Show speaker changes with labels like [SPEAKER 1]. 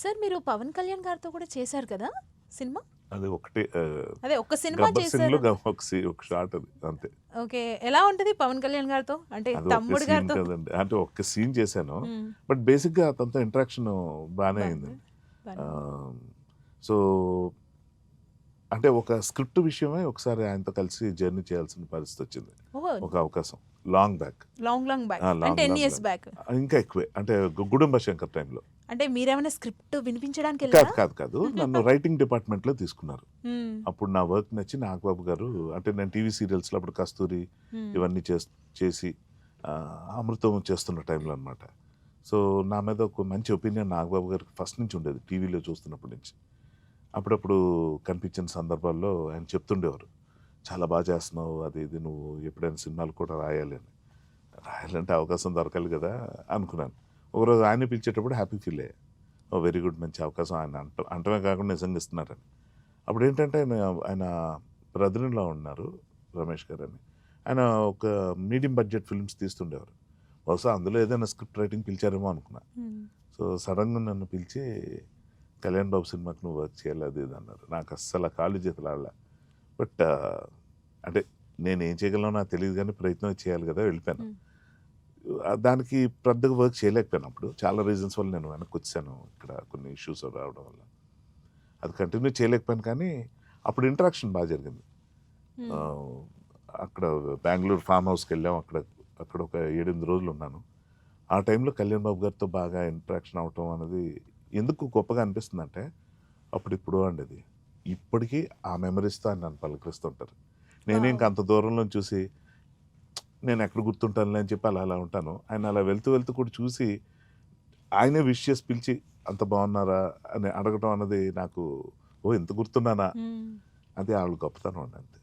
[SPEAKER 1] Sir మీరు పవన్ కళ్యాణ్ గారితో కూడా చేశారు కదా సినిమా?
[SPEAKER 2] అది ఒకటే
[SPEAKER 1] అదే ఒక్క సినిమా
[SPEAKER 2] గబ్బర్ సింగ్ లో
[SPEAKER 1] చేశారు.
[SPEAKER 2] ఒక షాట్ అది అంతే.
[SPEAKER 1] ఓకే. ఎలా ఉంటది పవన్ కళ్యాణ్ గారితో? అంటే
[SPEAKER 2] అది ఒక్క
[SPEAKER 1] తమ్ముడు
[SPEAKER 2] సీన్
[SPEAKER 1] గారితో.
[SPEAKER 2] కదండి, అంటే ఒక్క సీన్ చేశాను.
[SPEAKER 1] హ్మ్.
[SPEAKER 2] బట్ బేసిక్ గా అతనితో ఇంటరాక్షన్ బాగానే అయింది.
[SPEAKER 1] బాగుంది. బానే ఉంది.
[SPEAKER 2] సో అంటే ఒక స్క్రిప్ట్ విషయమై ఒకసారి ఆయనతో కలిసి జర్నీ చేయాల్సిన పరిస్థితి వచ్చింది.
[SPEAKER 1] ఓహో!
[SPEAKER 2] ఒక అవకాశం లాంగ్ బ్యాక్.
[SPEAKER 1] Long back. అంటే
[SPEAKER 2] లాంగ్
[SPEAKER 1] 10
[SPEAKER 2] లాంగ్
[SPEAKER 1] ఇయర్స్ బ్యాక్.
[SPEAKER 2] ఇంకా ఎక్కువే, అంటే గుడుంబ శంకర్ టైంలో.
[SPEAKER 1] అంటే మీరేమైనా స్క్రిప్ట్ వినిపించడానికి
[SPEAKER 2] కాదు
[SPEAKER 1] వెళ్ళారా?
[SPEAKER 2] కాదు కాదు నన్ను రైటింగ్ డిపార్ట్మెంట్ లో తీసుకున్నారు.
[SPEAKER 1] హ్మ్.
[SPEAKER 2] అప్పుడు నా వర్క్ నచ్చి నాగబాబు గారు, అంటే నేను టీవీ సీరియల్స్లో అప్పుడు కస్తూరి
[SPEAKER 1] హ్మ్.
[SPEAKER 2] ఇవన్నీ చేసి ఆ, అమృతం చేస్తున్న టైంలో అనమాట. సో నా మీద ఒక మంచి ఒపీనియన్ నాగబాబు గారికి ఫస్ట్ నుంచి ఉండేది, టీవీలో చూస్తున్నప్పటి నుంచి. అప్పుడప్పుడు కనిపించిన సందర్భాల్లో ఆయన చెప్తుండేవారు, చాలా బాగా చేస్తున్నావు, అది ఇది, నువ్వు ఎప్పుడైనా సినిమాలు కూడా రాయాలి అని. రాయాలంటే అవకాశం దొరకాలి కదా అనుకున్నాను. ఒకరోజు ఆయన పిలిచేటప్పుడు హ్యాపీ ఫీల్ అయ్యా. ఓ వెరీ గుడ్, మంచి అవకాశం ఆయన అంటమే కాకుండా నిజంగా ఇస్తున్నారని. అప్పుడు ఏంటంటే ఆయన బ్రదర్‌ఇన్‌లా ఉన్నారు రమేష్ గారు అని. ఆయన ఒక మీడియం బడ్జెట్ ఫిల్మ్స్ తీస్తుండేవారు. బహుశా అందులో ఏదైనా స్క్రిప్ట్ రైటింగ్ పిలిచారేమో అనుకున్నా.
[SPEAKER 1] హ్మ్.
[SPEAKER 2] సో సడన్గా నన్ను పిలిచి కళ్యాణ్ బాబు సినిమాకి నువ్వు వర్క్ చేయాలి అది ఇది అన్నారు. నాకు అస్సలు కాళ్ళు చేతులు ఆడలే. బట్ అంటే నేను ఏం చేయగలనో నాకు తెలియదు కానీ ప్రయత్నం చేయాలి కదా, వెళ్ళిపోయాను.
[SPEAKER 1] హ్మ్.
[SPEAKER 2] దానికి పెద్దగా వర్క్ చేయలేకపోయాను అప్పుడు. చాలా రీజన్స్ వల్ల నేను వెనక్కి వచ్చాను. ఇక్కడ కొన్ని ఇష్యూస్ రావడం వల్ల అది కంటిన్యూ చేయలేకపోయాను. కానీ అప్పుడు ఇంటరాక్షన్ బాగా జరిగింది.
[SPEAKER 1] హ్మ్.
[SPEAKER 2] ఆ, అక్కడ బెంగళూరు ఫామ్ హౌస్కి వెళ్ళాం. అక్కడ ఒక 7-8 రోజులు ఉన్నాను. ఆ టైంలో కళ్యాణ్ బాబు గారితో బాగా ఇంటరాక్షన్ అవటం అనేది ఎందుకు గొప్పగా అనిపిస్తుందంటే, అప్పుడు ఇప్పుడు అండి అది ఇప్పటికీ ఆ మెమరీస్తో ఆయన నన్ను పలకరిస్తుంటారు. నేనే ఇంక
[SPEAKER 1] వావ్!
[SPEAKER 2] అంత దూరంలో చూసి నేను ఎక్కడ గుర్తుంటానులే అని చెప్పి అలా ఉంటాను. ఆయన అలా వెళ్తూ వెళ్తూ కూడా చూసి ఆయనే విష్ చేసి పిలిచి అంత బాగున్నారా అని అడగటం అన్నది నాకు, ఓ ఇంత గుర్తున్నానా,
[SPEAKER 1] హ్మ్.
[SPEAKER 2] అది ఆవిడ గొప్పతనం అండి అంతే.